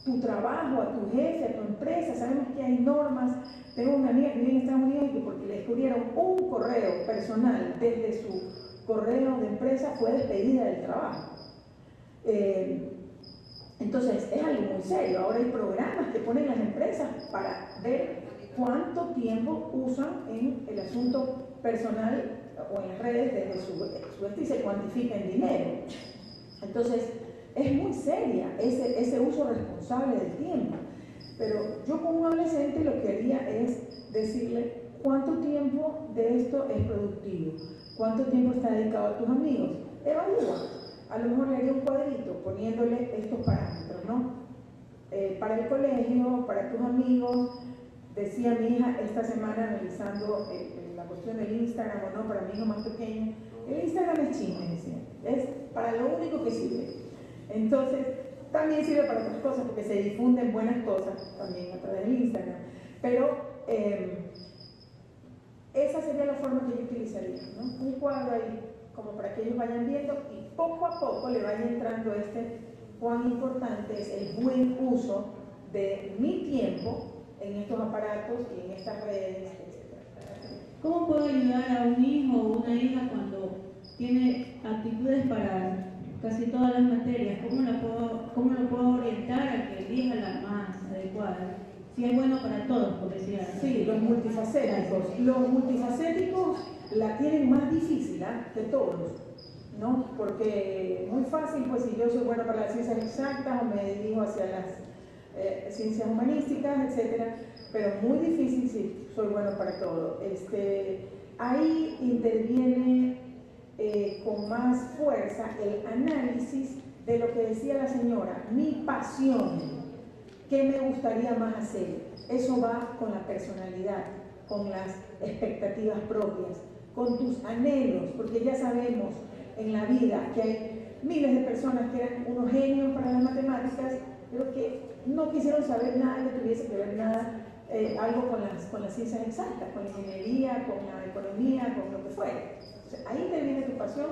tu trabajo, a tu jefe, a tu empresa. Sabemos que hay normas. Tengo una amiga que vive en Estados Unidos y que porque le descubrieron un correo personal desde su correo de empresa fue despedida del trabajo. Entonces es algo muy serio. Ahora hay programas que ponen las empresas para ver cuánto tiempo usan en el asunto personal o en las redes desde su y se cuantifica en dinero. Entonces es muy seria ese uso responsable del tiempo. Pero yo como un adolescente lo que haría es decirle cuánto tiempo de esto es productivo, cuánto tiempo está dedicado a tus amigos. Evalúa. A lo mejor le haría un cuadrito poniéndole estos parámetros, ¿no? Para el colegio, para tus amigos. Decía mi hija esta semana analizando la cuestión del Instagram o no, para mi hijo más pequeño. El Instagram es chisme, decía. Es para lo único que sirve. Entonces, también sirve para otras cosas porque se difunden buenas cosas también a través del Instagram. Pero esa sería la forma que yo utilizaría, ¿no? Un cuadro ahí, como para que ellos vayan viendo y poco a poco le vaya entrando cuán importante es el buen uso de mi tiempo en estos aparatos y en estas redes, etc. ¿Cómo puedo ayudar a un hijo o una hija cuando tiene aptitudes para casi todas las materias? ¿Cómo lo puedo orientar a que elija la más adecuada? Si es bueno para todos, por decir así. Sí, los multifacéticos. Los multifacéticos la tienen más difícil que todos, ¿no? Porque muy fácil, pues si yo soy bueno para las ciencias exactas o me dirijo hacia las ciencias humanísticas, etcétera, pero muy difícil si soy bueno para todo. Ahí interviene con más fuerza el análisis de lo que decía la señora, mi pasión, qué me gustaría más hacer. Eso va con la personalidad, con las expectativas propias, con tus anhelos, porque ya sabemos en la vida que hay miles de personas que eran unos genios para las matemáticas, pero que no quisieron saber nada que tuviese que ver nada, algo con las ciencias exactas, con la ingeniería, con la economía, con lo que fuera. O sea, ahí interviene tu pasión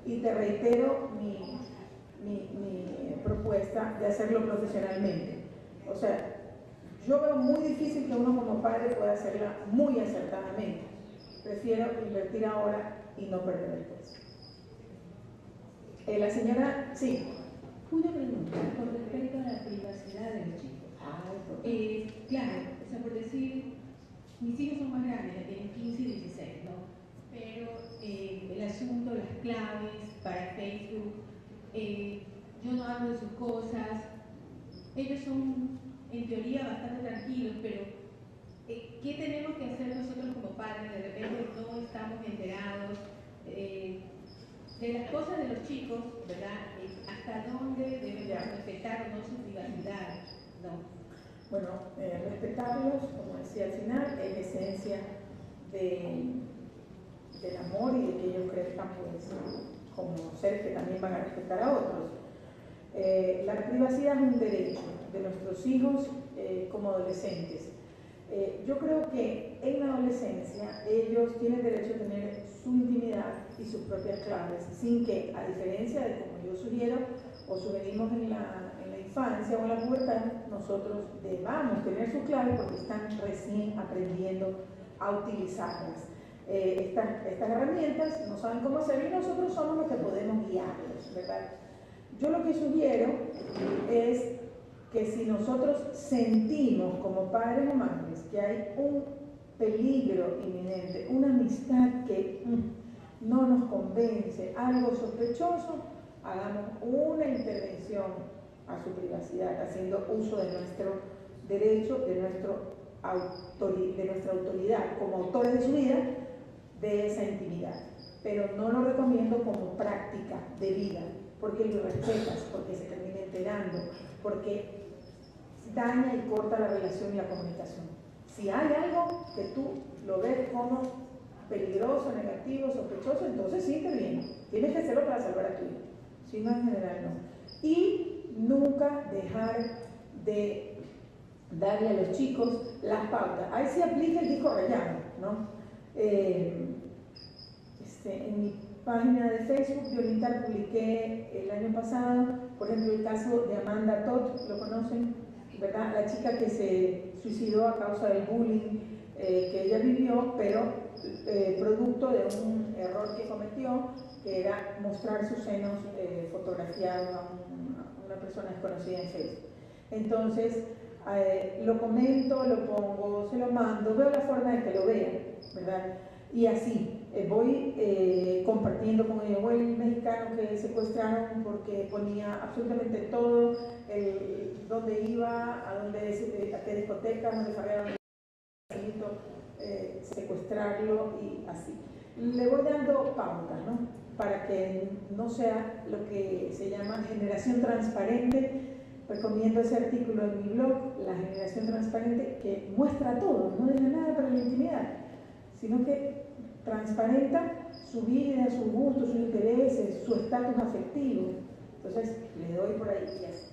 y te reitero mi propuesta de hacerlo profesionalmente. O sea, yo veo muy difícil que uno como padre pueda hacerla muy acertadamente, prefiero invertir ahora y no perder después. La señora, sí. Una pregunta con respecto a la privacidad de los chicos. Claro, o sea, por decir, mis hijos son más grandes, ya tienen 15 y 16, ¿no? Pero el asunto, las claves para Facebook, yo no hablo de sus cosas, ellos son en teoría bastante tranquilos, pero ¿qué tenemos que hacer nosotros como padres? De repente no estamos enterados de las cosas de los chicos, ¿verdad? ¿Hasta dónde debemos respetar o no su privacidad? ¿No? Bueno, respetarlos, como decía al final, es la esencia del amor y de que ellos crezcan pues, como seres que también van a respetar a otros. La privacidad es un derecho de nuestros hijos como adolescentes. Yo creo que en la adolescencia ellos tienen derecho a tener su intimidad y sus propias claves, sin que, a diferencia de como yo sugiero o sugerimos en la infancia o en la pubertad, nosotros debamos tener sus claves porque están recién aprendiendo a utilizarlas. Estas herramientas no saben cómo hacerlo y nosotros somos los que podemos guiarlos, ¿verdad? Yo lo que sugiero es que si nosotros sentimos como padres o madres que hay un peligro inminente, una amistad que no nos convence, algo sospechoso, hagamos una intervención a su privacidad, haciendo uso de nuestro derecho, de nuestra autoridad como autores de su vida, de esa intimidad. Pero no lo recomiendo como práctica de vida, porque lo respetas, porque se termina enterando, porque daña y corta la relación y la comunicación. Si hay algo que tú lo ves como peligroso, negativo, sospechoso, entonces sí interviene. Tienes que hacerlo para salvar a tu hijo. Si no, en general no. Y nunca dejar de darle a los chicos las pautas. Ahí sí aplica el disco rayado, ¿no? En mi página de Facebook, Violeta, publiqué el año pasado, por ejemplo, el caso de Amanda Todd, ¿lo conocen? ¿Verdad? La chica que se suicidó a causa del bullying que ella vivió, pero producto de un error que cometió, que era mostrar sus senos fotografiados a una persona desconocida en Facebook. Entonces, lo comento, lo pongo, se lo mando, veo la forma de que lo vean, ¿verdad? Y así, voy compartiendo con ellos. El mexicano que secuestraron porque ponía absolutamente todo, dónde iba, a qué discoteca, dónde fallaron, secuestrarlo y así. Le voy dando pautas, ¿no? Para que no sea lo que se llama generación transparente. Recomiendo ese artículo en mi blog, La Generación Transparente, que muestra todo, no deja nada para la intimidad, sino que transparenta su vida, sus gustos, sus intereses, su estatus afectivo. Entonces, le doy por ahí y así.